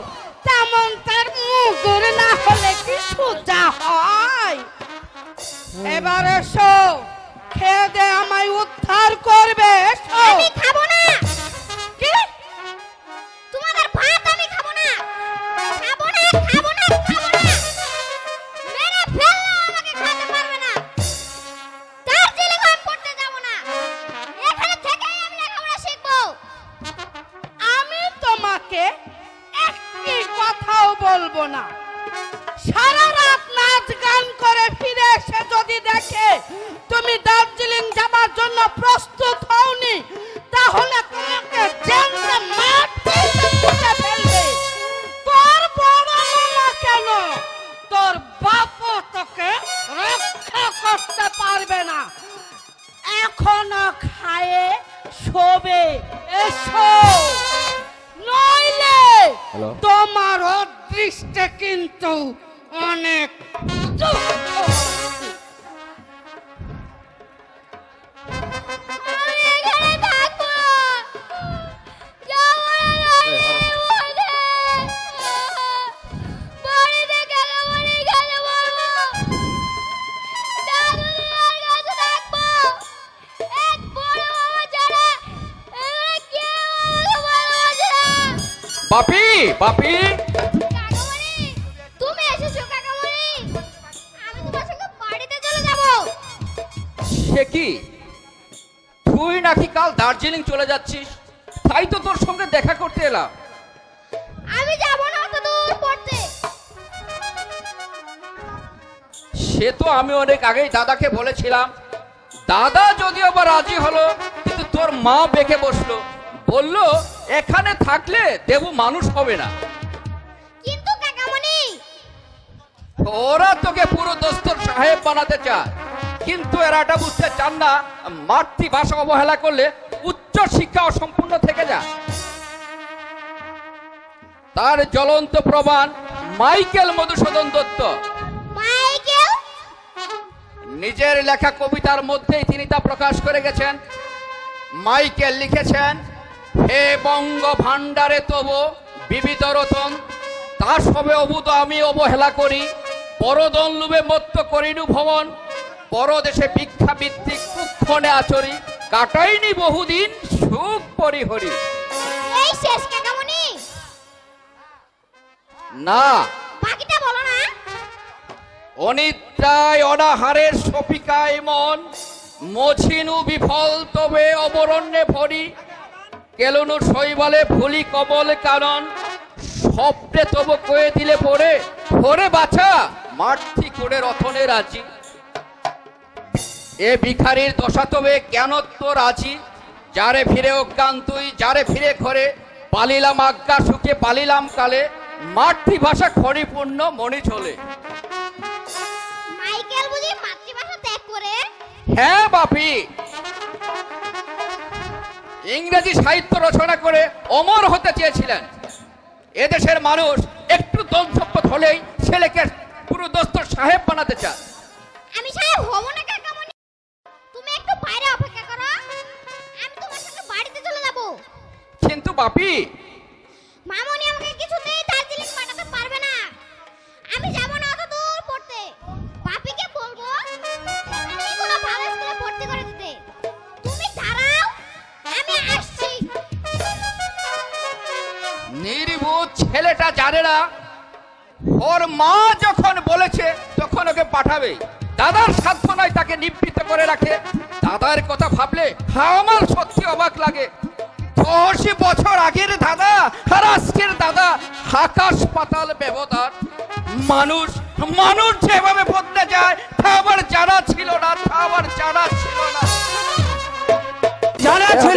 তেমন তার মুগুর না হলে কি সোজা হয়? এবার এসো, খেয়ে দে আমায় উদ্ধার করবে। এসো। আমি খাবো না। কি? তোমাদের ভাত আমি খাবো না। খাবো না, খাবো না, খাবো না। মেরে ফেললেও আমাকে খাওয়াতে পারবে না। দার্জিলিং আমি পড়তে যাবো না। এখানে থেকেই আমি লেখাপড়া শিখবো। আমি তোমাকে একটি কথাও বলবো না। সারা রাত নাচ গান করে ফিরে এসে যদি দেখে তুমি দার্জিলিং যাবার জন্য প্রস্তুত হওনি, তাহলে তোমাকে জেলে মাটিতে পুঁতে ফেলবে। তোর বড় মামা কেন, তোর বাপও তোকে রক্ষা করতে পারবে না। এখনো খায়ে শোবে। এসো, নইলে হ্যালো। তোমার অদৃষ্টে কিন্তু অনেক দুঃখ আছে। আমি এখানে থাকবো। যাবো না দার্জিলিং বলে। বাড়িতে গেলে বাড়ি গেলে বলবো। দাদুদিদার কাছে থাকবো। এক বড় মামা ছাড়া এবারে কেউ আমাকে ভালোবাসে না। বাপি, বাপি, কাকামণি, তুমি এসেছো কাকামণি। আমি তোমার সঙ্গে বাড়িতে চলে যাবো। সে কি? তুই নাকি কাল দার্জিলিং চলে যাচ্ছিস? তাই তো তোর সঙ্গে দেখা করতে এলাম। আমি যাবো না অত দূর পড়তে। সে তো আমি অনেক আগেই দাদাকে বলেছিলাম। দাদা যদিও বা রাজি হলো, কিন্তু তোর মা বেঁকে বসলো, বলল এখানে থাকলে দেবু মানুষ হবে না। কিন্তু কাকামণি, ওরা তোকে পুরো দস্তর সাহেব বানাতে চায়, কিন্তু এরা এটা বুঝতে চান না মাতৃভাষা অবহেলা করলে উচ্চ শিক্ষা অসম্পূর্ণ থেকে যায়। তার জ্বলন্ত প্রমাণ মাইকেল মধুসূদন দত্ত। মাইকেল, নিজের লেখা কবিতার মধ্যেই তিনি তা প্রকাশ করে গেছেন। মাইকেল লিখেছেন, হে বঙ্গ ভাণ্ডারে তব বিবিধ রতন, তা সবে অভূত আমি অবহেলা করি, পরদন লুবে মত্ত করিনু ভবন, পরদেশে ভিক্ষা ভিত্তিক কুক্ষণে আচরি, কাটাইনি বহুদিন সুখ পরিহরি। এই শেষ কাকামণি, না, বাকিটা বলো না। অনিদ্রায় অনাহারের সপিকায় মন, মছিনু বিফল তবে অবরণ্যে ভরি, কেলনু শৈবালে ভুলি কবল কানন, স্বপ্নে তব কয়ে দিলে পরে পরে বাছা মাঠি করে রথনে রাজি। এ ভিখারির দশা তবে কেন তো রাজি, যারে ফিরে অজ্ঞান তুই, যারে ফিরে ঘরে, পালিলাম আজ্ঞা সুখে পালিলাম কালে, মাতৃভাষা খরিপূর্ণ মনি চলে। মাইকেল বুঝি মাতৃভাষা ত্যাগ করে? হ্যাঁ বাপি, ইংরেজি সাহিত্য রচনা করে অমর হতে চেয়েছিলেন। এদেশের মানুষ একটু দল সম্পদ হলেই ছেলেকে পুরো দস্তর সাহেব বানাতে চায়। আমি সাহেব হব না কাকামণি, তুমি একটু বাইরে অপেক্ষা করো। আমি তোমার সঙ্গে বাড়িতে চলে যাব। কিন্তু বাপি, মামনি আমাকে কিছুতেই দার্জিলিং পাঠাতে পারবে না। আমি যাব না অত দূর পড়তে। বাপিকে বলবো এখানেই কোনো ভালো স্কুলে ভর্তি করে দিতে। তুমি দাঁড়াও, আমি আসছি। নির্বোধ ছেলেটা জানে না ওর মা যখন বলেছে তখন ওকে পাঠাবে। দাদার সাধ্য নয় তাকে নিবৃত্ত করে রাখে। দাদার কথা ভাবলে আমার সত্যি অবাক লাগে। 80 বছর আগের দাদা আর আজকের দাদা আকাশ পাতাল ব্যবধান। মানুষ মানুষ যেভাবে বদলে যায় তা আবার জানা ছিল না, তা আবার জানা ছিল না।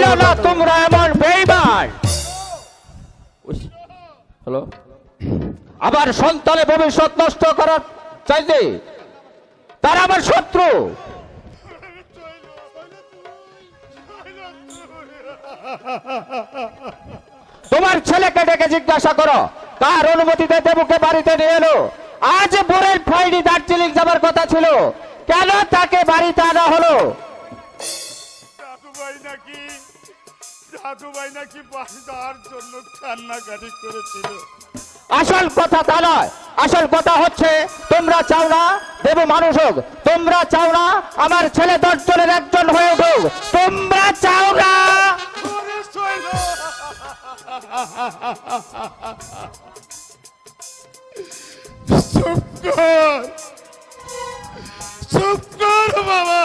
জানো না তোমরা এমন বেঈমান? হ্যালো, আবার সন্তানের ভবিষ্যৎ নষ্ট করার চাইলে তারা আমার শত্রু। তোমার ছেলেকে ডেকে জিজ্ঞাসা করো তার অনুমতিতে দেবুকে বাড়িতে নিয়ে এলো। আজ বোরের ফ্লাইটে দার্জিলিং যাবার কথা ছিল, কেন তাকে বাড়িতে আনা হলো? দাদুভাই নাকি বাড়িটার জন্য কান্নাকাটি করেছিল। আসল কথা তা নয়, আসল কথা হচ্ছে তোমরা চাও না দেবু মানুষ হোক, তোমরা চাও না আমার ছেলে 10 জনের একজন হয়ে উঠুক, তোমরা চাও না। চুপ কর, চুপ কর বাবা।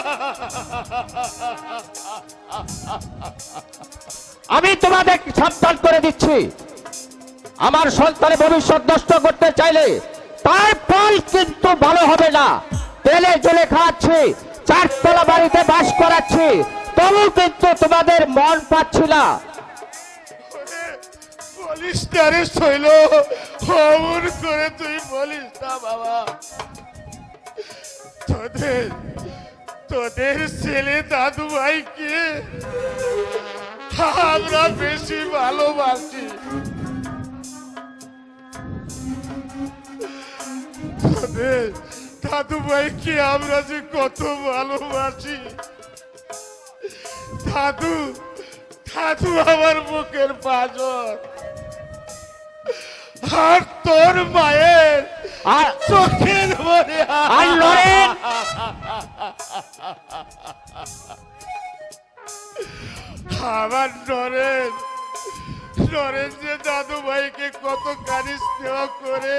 আমি তোমাদের সাবধান করে দিচ্ছি, আমার সন্তানের ভবিষ্যৎ নষ্ট করতে চাইলে তার ফল কিন্তু ভালো হবে না। তেলে জলে খাওয়াচ্ছি, 4 তলা বাড়িতে বাস করাচ্ছি, তবু কিন্তু তোমাদের মন পাচ্ছি না। বলিস না রে শৈল, অমন করে তুই বলিস না বাবা। তোদের ছেলে দাদু ভাইকে আমরা বেশি ভালোবাসি। তোদের দাদু ভাইকে আমরা যে কত ভালোবাসি। দাদু দাদু আমার বুকের পাঁজর, আর তোর মায়ের আর চোখের মনে আর নরেন, আমার নরেন নরেন যে দাদু ভাইকে কত কানিস দেওয়া করে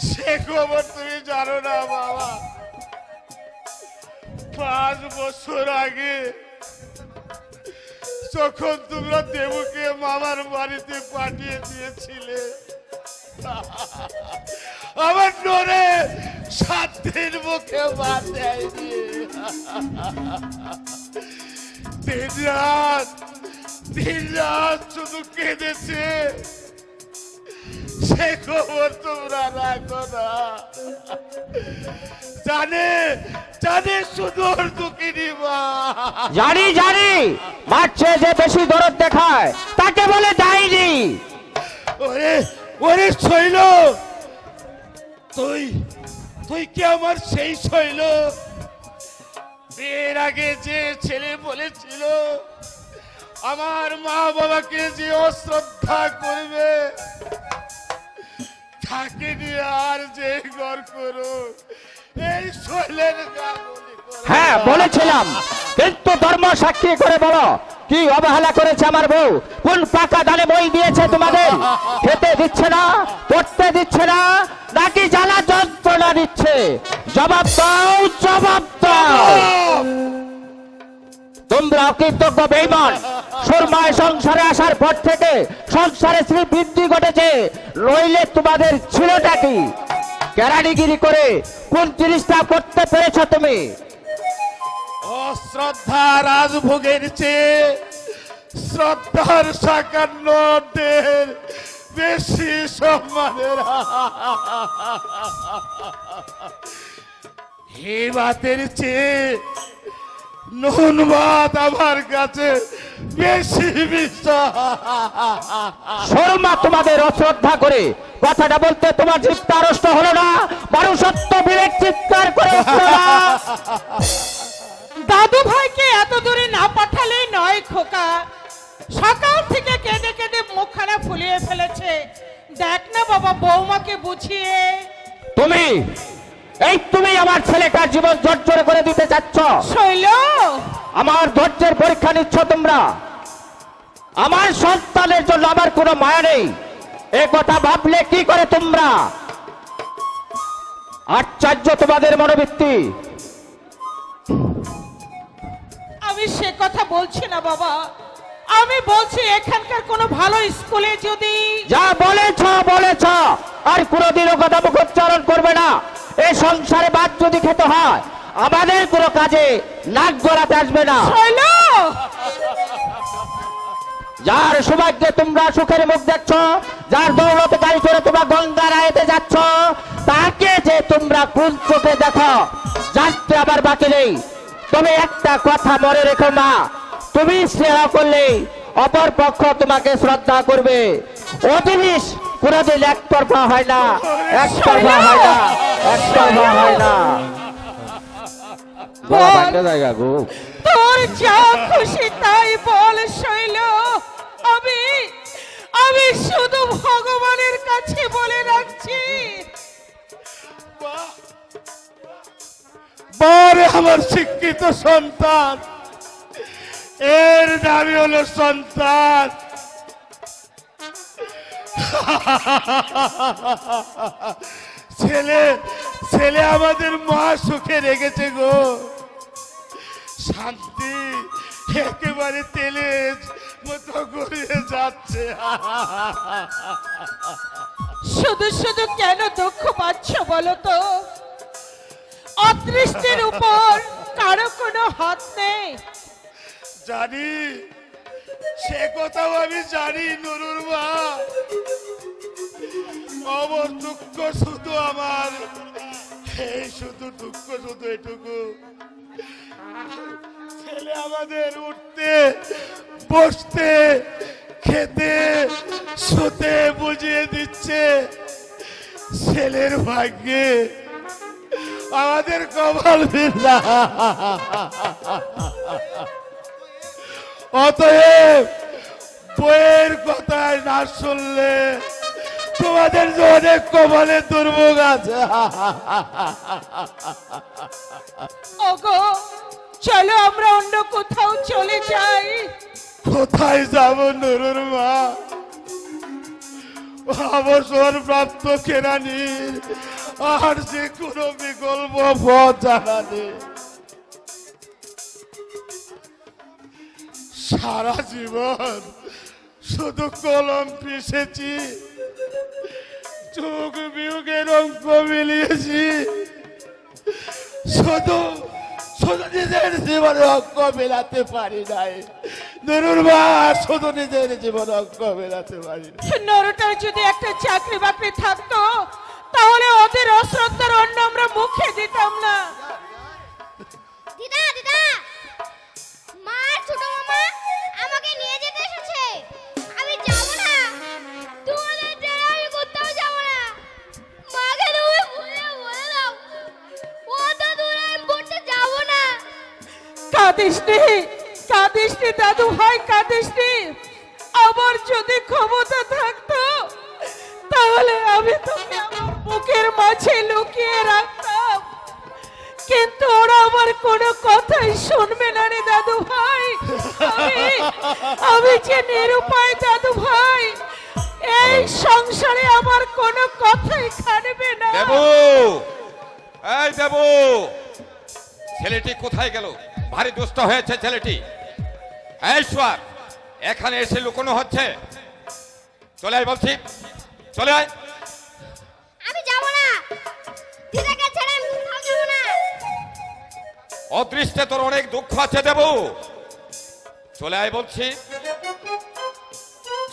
সে খবর তুমি জানো না বাবা। 5 বছর আগে যখন তোমরা দেবুকে মামার বাড়িতে পাঠিয়ে দিয়েছিলে, আমার নরে 7 দিন মুখে ভাত দেয়নি। দিন রাত শুধু কেঁদেছে, সে খবর তোমরা রাখো না। জানে শুধু ওর দুঃখিনী মা। জানি জানি, মারছে যে বেশি দরদ দেখায় তাকে বলে ডাইনি। ওরে শৈল, তুই কি আমার সেই শৈল বিয়ের আগে যে ছেলে বলেছিল আমার মা বাবাকে যে অশ্রদ্ধা করবে তাকে নিয়ে আর যে ঘর করো, এই শৈলের হ্যাঁ বলেছিলাম, কিন্তু ধর্ম সাক্ষী করে বলো কি অবহেলা করেছে আমার বউ? কোন পাকা দানে বই দিয়েছে তোমাদের? খেতে দিচ্ছে না, পড়তে দিচ্ছে না, নাকি জ্বালা যন্ত্রণা দিচ্ছে? জবাব দাও, জবাব দাও। তোমরা অকৃতজ্ঞ বেঈমান। সুরমায় সংসারে আসার পর থেকে সংসারে শ্রী বৃদ্ধি ঘটেছে, নইলে তোমাদের ছিলটা কি? কেরানিগিরি করে কোন জিনিসটা করতে পেরেছ তুমি? অশ্রদ্ধা রাজভোগের চেয়ে শ্রদ্ধার 57 বেশি সম্মানের। হে ভাতের চেয়ে নুন ভাত আমার কাছে বেশি বিশ্বাস। শর্মা তোমাদের অশ্রদ্ধা করে কথাটা বলতে তোমার জিভটা আড়ষ্ট হলো না? মানুষত্ব বিবেক চিৎকার করে উঠলো না? দাদু ভাইকে এত দূরে না পাঠালেই নয় খোকা, সকাল থেকে কেঁদে কেঁদে মুখখানা ফুলিয়ে ফেলেছে। দেখ না বাবা, বৌমাকে বুঝিয়ে। তুমি আমার ছেলেটার জীবন জর্জর করে দিতে চাচ্ছ। শৈল, আমার ধৈর্যের পরীক্ষা নিচ্ছ তোমরা। আমার সন্তানের জন্য আমার কোনো মায়া নেই, এ কথা ভাবলে কি করে তোমরা? আশ্চর্য তোমাদের মনোবৃত্তি। আমি সে কথা বলছি না বাবা, আমি বলছি এখানকার কোনো ভালো স্কুলে যদি। যা বলেছ বলেছ, আর কোনোদিনও কথা মুখ উচ্চারণ করবে না। এই সংসারে বাদ যদি খেতে হয়, আমাদের কোনো কাজে নাক গলাতে আসবে না। শৈল, যার সৌভাগ্যে তোমরা সুখের মুখ দেখছো, যার দৌলতে গাড়ি চড়ে তোমরা গঙ্গা রায়তে যাচ্ছ, তাকে যে তোমরা কোন চোখে দেখো জানতে আবার বাকি নেই। তবে একটা কথা মনে রেখো মা, তুমি স্নেহ করলে অপর পক্ষ তোমাকে শ্রদ্ধা করবে। ও জিনিস কোনদিন একতরফা হয় না, একতরফা হয় না, একতরফা হয় না। জায়গা গো, তোর যা খুশি তাই বল শৈল। আমি আমি শুধু ভগবানের কাছে বলে রাখছি। বারে আমার শিক্ষিত সন্তান, এর দাবি হলো সন্তান। ছেলে ছেলে আমাদের মা সুখে রেখেছে গো, শান্তি একেবারে তেলের মতো গড়িয়ে যাচ্ছে। শুধু শুধু কেন দুঃখ পাচ্ছ বলো তো? অদৃষ্টের উপর কারো কোনো হাত নেই। জানি, সে কথাও আমি জানি নুরুর মা। অমর দুঃখ শুধু আমার, এই শুধু দুঃখ শুধু এটুকু, ছেলে আমাদের উঠতে বসতে খেতে শুতে বুঝিয়ে দিচ্ছে। ছেলের ভাগ্যে আমাদের কপাল বিনা। অতএব বইয়ের কথায় না শুনলে তোমাদের যে অনেক কপালে দুর্ভোগ আছে। ওগো চলো আমরা অন্য কোথাও চলে যাই। কোথায় যাব নুরুর মা? অবসর প্রাপ্ত কেরানির আর যে কোনো বিকল্প পথ জানা নেই। সারা জীবন শুধু কলম পিষেছি, যুগ বিয়োগের অঙ্ক মিলিয়েছি, শুধু শুধু নিজের জীবনে অঙ্ক মেলাতে পারি নাই নুরুর মা, শুধু নিজের জীবনে অঙ্ক মেলাতে পারি না। নরটার যদি একটা চাকরি বাকরি থাকতো তাহলে ওদের অশ্রদ্ধার অন্ন আমরা মুখে দিতাম না। দিদা দিদা, মার ছোট মামা আমাকে নিয়ে যেতে এসেছে। আমি যাব না, তোমাদের ছেড়ে আমি কোথাও যাব না। মাকে তুমি বলে দাও, অত দূরে আমি পড়তে যাব না। কাঁদিস নি দাদু ভাই, কাঁদিস নি। আমার যদি ক্ষমতা থাকতো তাহলে আমি তোকে আমার বুকের মাঝে লুকিয়ে রাখতাম, কিন্তু ওরা আমার কোনো কথাই শুনবে না রে দাদু ভাই। আমি যে নিরুপায় দাদু ভাই, এই সংসারে আমার কোনো কথাই খানবে না। দেবু, এই দেবু, ছেলেটি কোথায় গেল? ভারী দুষ্ট হয়েছে ছেলেটি। এই সোয়ার, এখানে এসে লুকোনো হচ্ছে। চলে আয় বলছি, চলে আয়। আমি যাব না, দিদাকে ছেড়ে আমি কোথাও যাব না। অদৃষ্টে তোর অনেক দুঃখ আছে দেবু, চলে আয় বলছি,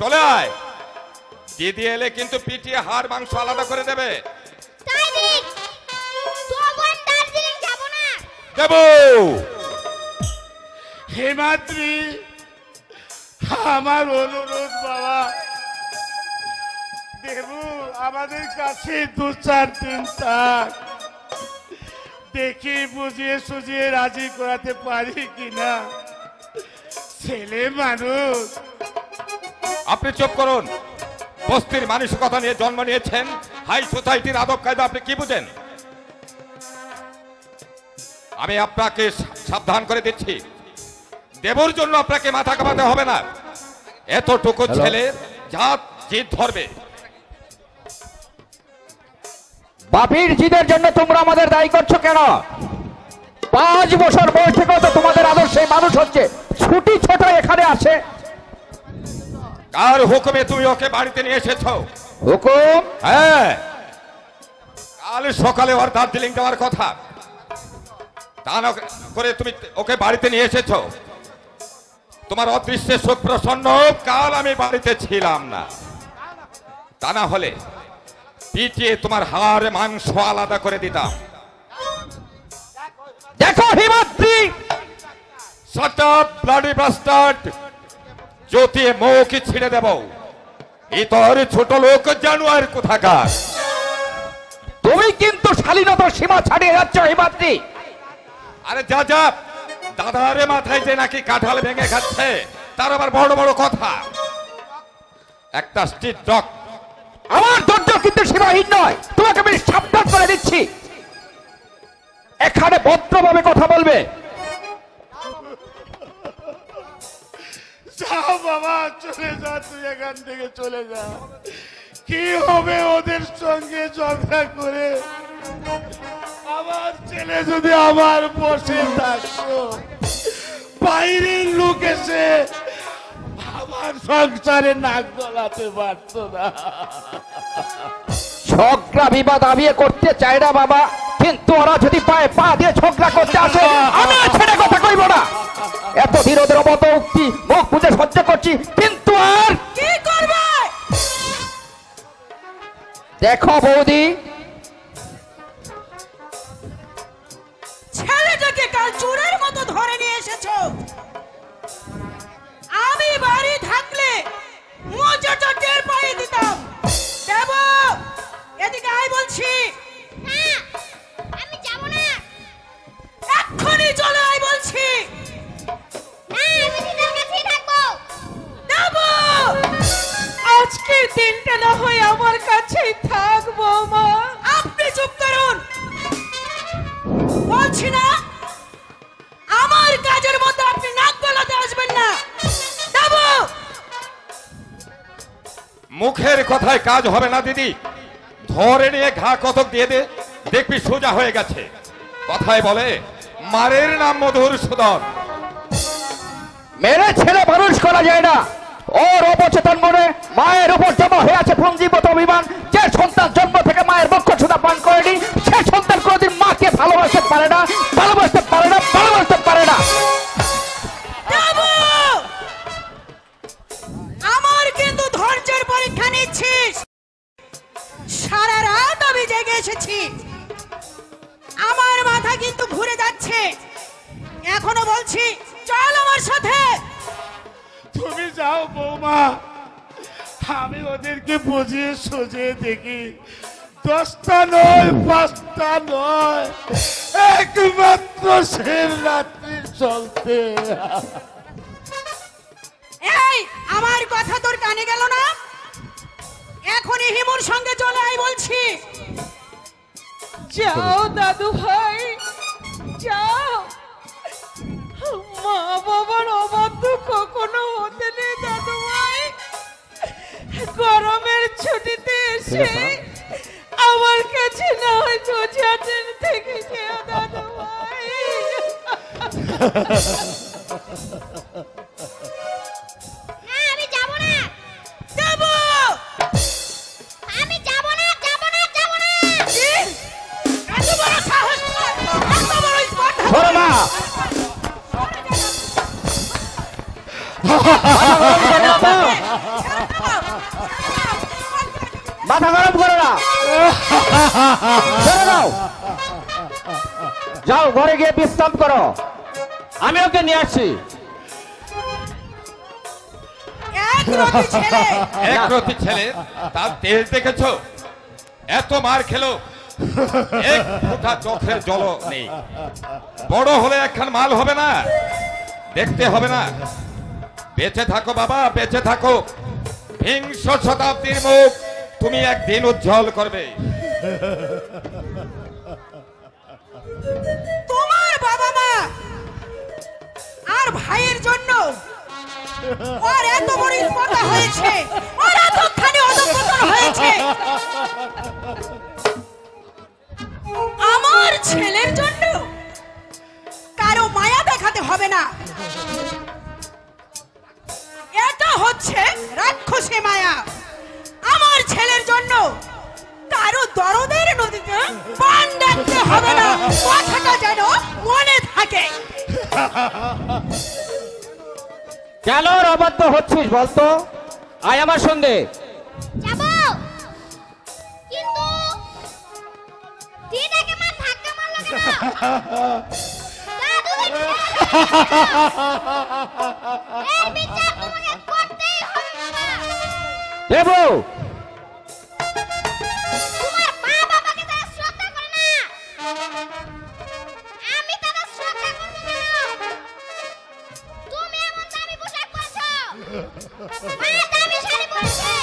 চলে আয়। দিদি এলে কিন্তু পিটিয়ে হাড় মাংস আলাদা করে দেবে। তাই দিক, তবু আমি দার্জিলিং যাব না। দেবু, হেমাদ্রি, আমার অনুরোধ বাবা, দেবু আমাদের কাছে 2-4 দিন থাক, দেখি বুঝিয়ে সুঝিয়ে রাজি করাতে পারি কিনা। ছেলে মানুষ। আপনি চুপ করুন। বস্তির মানসিকতা নিয়ে জন্ম নিয়েছেন, হাই সোসাইটির আদব কায়দা আপনি কি বুঝেন? আমি আপনাকে সাবধান করে দিচ্ছি, দেবর জন্য আপনাকে মাথা কামাতে হবে না। এতটুকু ছেলে জাত জিদ ধরবে। বাপির জিদের জন্য তোমরা আমাদের দায়ী করছো কেন? 5 বছর বয়স থেকেও তো তোমাদের আদর্শে মানুষ হচ্ছে, ছুটি ছোট এখানে আসে। কার হুকুমে তুমি ওকে বাড়িতে নিয়ে এসেছো? হুকুম? হ্যাঁ, কাল সকালে ওর দার্জিলিং যাওয়ার কথা, তা না করে তুমি ওকে বাড়িতে নিয়ে এসেছো। তোমার অদৃশ্যে সুখ প্রসন্ন কাল আমি বাড়িতে ছিলাম না, তা না হলে পিটিয়ে তোমার হাড় মাংস আলাদা করে দিতাম। দেখো Himadri, shut up bloody bastard, জ্যোতি মুখ ছিঁড়ে দেব। এই তোর ছোট লোক জানোয়ার কোথাকার। তুমি কিন্তু শালীনতার সীমা ছাড়িয়ে যাচ্ছ হিমাদ্রি। আরে যা যা, দাদারে মাথায় যে নাকি কাঁঠাল ভেঙে খাচ্ছে তার আবার বড় বড় কথা। একটা স্ট্রিট ডগ। আমার ধৈর্য কিন্তু সীমাহীন নয়, তোমাকে আমি সাবধান করে দিচ্ছি। এখানে ভদ্রভাবে কথা বলবে। যা বাবা, চলে যা, তুই এখান থেকে চলে যা। কি হবে ওদের সঙ্গে ঝগড়া করে? আমার ছেলে যদি আমার বসে থাকতো, বাইরের লোক এসে আমার সংসারে নাক গলাতে পারতো না। ঝগড়া বিবাদ আমি করতে চাই না বাবা, কিন্তু ওরা যদি পায়ে পা দিয়ে ঝগড়া করতে আসে আমি ছেড়ে কথা কইব না। এতদিন ওদের মতো উক্তি মুখ বুঝে সহ্য করছি, কিন্তু আর কি করবে? দেখো বৌদি, ছেলেটাকে কাল চোরের মতো ধরে নিয়ে এসেছো। আমি বাড়ি থাকলে মজাটা টের পাইয়ে দিতাম। দেব, এদিকে আয় বলছি। না, আমি যাব না। এক্ষুনি চলে আয় বলছি। না, আমি দিদার কাছেই থাকবো। দেব, আজকের দিনটা না হয় আমার কাছেই থাকবো মা। আপনি চুপ করুন বলছি না। আমার কাজের মধ্যে আপনি নাক গলাতে আসবেন না। দেব, মুখের কথায় কাজ হবে না দিদি, ধরে নিয়ে ঘা কতক দিয়ে দে, দেখবি সোজা হয়ে গেছে। কথায় বলে মারের নাম মধুসূদন। মেরে ছেলে মানুষ করা যায় না। ওর অবচেতন মনে মায়ের উপর জমা হয়ে আছে পুঞ্জীভূত অভিমান। যে সন্তান জন্ম থেকে মায়ের বক্ষ সুধা পান করেনি, সে সন্তান কোনোদিন মাকে ভালোবাসতে পারে না, ভালোবাসতে পারে না, ভালোবাসতে পারে না। দেব, আমার কিন্তু ধৈর্যের পরীক্ষা নিচ্ছিস। সারা রাত আমি জেগে এসেছি, আমার মাথা কিন্তু ঘুরে যাচ্ছে। এখনো বলছি চল আমার সাথে। তুমি যাও বৌমা, আমি ওদেরকে বুঝিয়ে সুঝিয়ে দেখি। 10টা নয়, 5টা নয়, একমাত্র শের রাত্রি চলতে। এই, আমার কথা তোর কানে গেল না? এখনই হিমুর সঙ্গে চলে আয় বলছি। যাও দাদু ভাই, যাও। মা বাবার অবাধ্য কখনো হতে নেই দাদু ভাই। গরমের ছুটিতে এসে আমার কাছে না হয় 2-4 দিন থেকে যেও দাদু ভাই। না, আমি যাব না। দেব, আমি যাব না, যাব না, যাব না। কি? এত বড় সাহস তোমার? এত বড় স্পর্ধা? ধরো না। মাথা গরম করো না, ছেড়ে দাও। যাও ঘরে গিয়ে বিশ্রাম করো, আমি ওকে নিয়ে আসছি। একরতি ছেলে। একরতি ছেলে, তার তেজ দেখেছো? এত মার খেলো, এক ফোঁটা চোখের জল নেই। বড় হলে একখান মাল হবে না, দেখতে হবে না। বেঁচে থাকো বাবা, বেঁচে থাকো। বিংশ শতাব্দীর মুখ তুমি একদিন উজ্জ্বল করবে। তোমার বাবা মা আর ভাইয়ের জন্য ওর এত বড় স্পর্ধা হয়েছে, ওর এতখানি অধঃপতন হয়েছে। আমার ছেলের জন্য কারো মায়া দেখাতে হবে না। এটা হচ্ছে রাক্ষসী মায়া। আমার ছেলের জন্য কারো দরদের নদীতে পান ডাকতে হবে না, কথাটা যেন মনে থাকে। কেন অবাধ্য হচ্ছিস বলতো? আয় আমার সঙ্গে। যাব, কিন্তু দিদাকে মা ধাক্কা মারলো কেন? দাদুকে এই বিচার তোমাকে করতেই হবে বাবা। দেবু, তোমার মা বাবাকে তারা শ্রদ্ধা করে না, আমি তাদের শ্রদ্ধা করব কেন? তুমি এমন দামি পোশাক পরেছো, মা দামি শাড়ি পরেছে,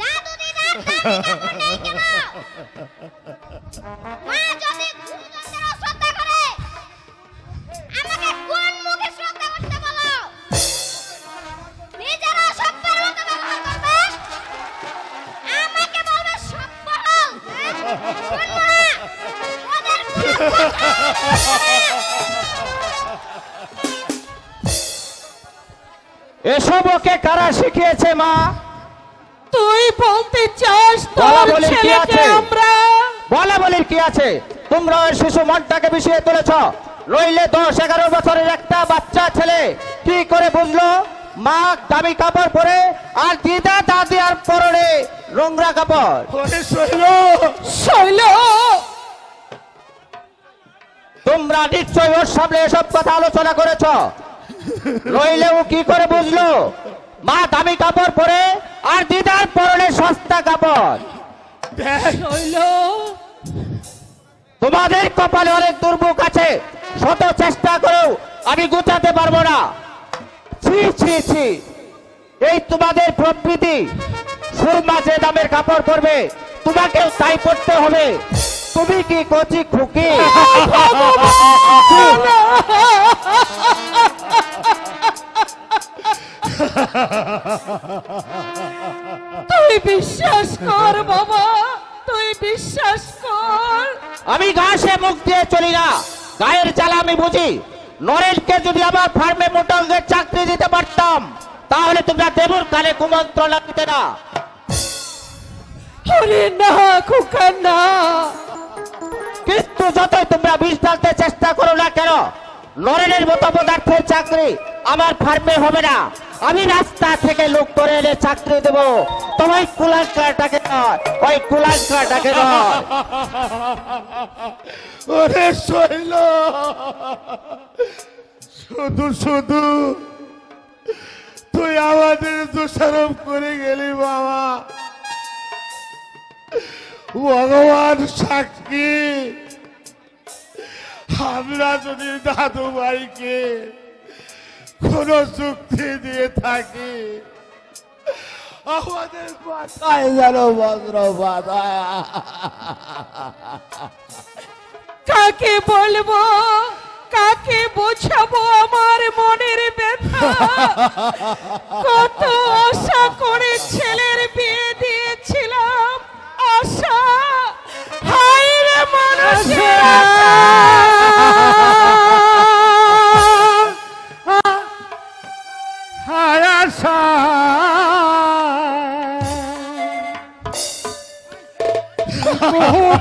দাদু দিদার দামি কাপড় নেই কেন? মা যদি গুরুজনদের অশ্রদ্ধা করে, আমাকে কোন মুখে শ্রদ্ধা করতে বলো? নিজেরা সভ্যের মতো ব্যবহার করবে, আমাকে বলবে সভ্য হও। শুনবো না, ওদের কোনো কথা এসব ওকে কারা শিখিয়েছে মা? তুই বলতে চাস বলা তোর বলির কি ছেলেকে আছে? আমরা বলা বলির কি আছে? তোমরা ওই শিশু মনটাকে বিষিয়ে তুলেছ। নইলে 10-11 বছরের একটা বাচ্চা ছেলে কি করে বুঝলো মা দামি কাপড় পরে আর দিদা দাদি আর পরনে নোংরা কাপড়? শৈল তোমরা নিশ্চয়ই ওর সামনে এসব কথা আলোচনা করেছ। নইলে ও কি করে বুঝলো মা দামি কাপড় পরে আর দিদার পরনে সস্তা কাপড়? শৈল তোমাদের কপালে অনেক দুর্ভোগ আছে, শত চেষ্টা করেও আমি গুছাতে পারবো না। ছি ছি ছি, এই তোমাদের প্রবৃত্তি। সুরমা যে দামের কাপড় পরবে তোমাকেও তাই পরতে হবে। তুমি কি কচি খুকি? তুই বিশ্বাস কর বাবা, তুই বিশ্বাস কর। আমি ঘাসে মুখ দিয়ে চলি না, গায়ের জ্বালা আমি বুঝি। নরেনকে যদি আমার ফার্মে মোটা অঙ্কের চাকরি দিতে পারতাম তাহলে তোমরা দেবুর কানে কুমন্ত্রণা দিতে না। আরে না খোকা না, কিন্তু যতই তোমরা বিষ ঢালতে চেষ্টা করো না কেন, নরেনের মতো পদার্থের চাকরি আমার ফার্মে হবে না। আমি রাস্তা থেকে লোক করে এনে চাকরি দেব। তোমার কুলাঙ্কারটাকে নয়, ওই কুলাঙ্কারটাকে নয়। ওরে শৈল, শুধু শুধু তুই আমাদের দোষারোপ করে গেলি বাবা। ভগবান সাক্ষী, আমরা যদি দাদু ভাইকে কোন যুক্তি দিয়ে থাকি আমাদের মাথায় যেন বজ্র বাধা। কাকে বলবো, কাকে বোঝাবো আমার মনের ব্যথা? কত আশা করে ছেলের বিয়ে দিয়েছিলাম, আশা হায় রে মানুষের আশা। হায় আশা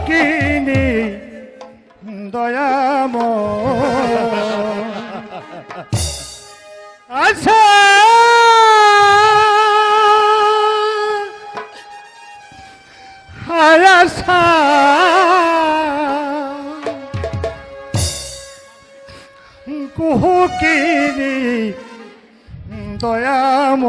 কিনি দয়াম আশা হায় আশা কুহকিনি দয়াম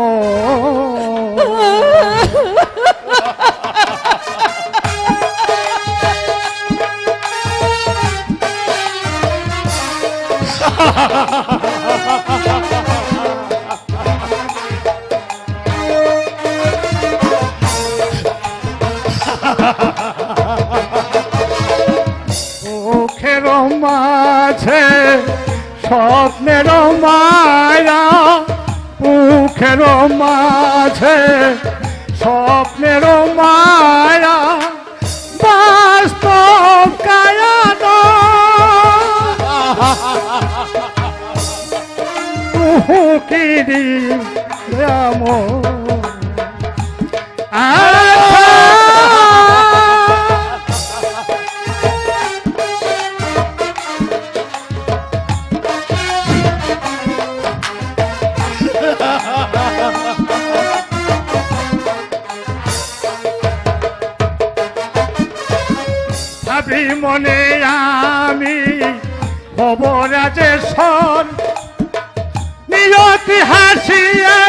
মুখের মাঝে স্বপ্নের মায়া, মুখের মাঝে স্বপ্নের মায়া, বাস্তব কায়ান কুহকিনি রাম তাই মনে আমি হব রাজেশ্বর নিয়তি হাসিয়া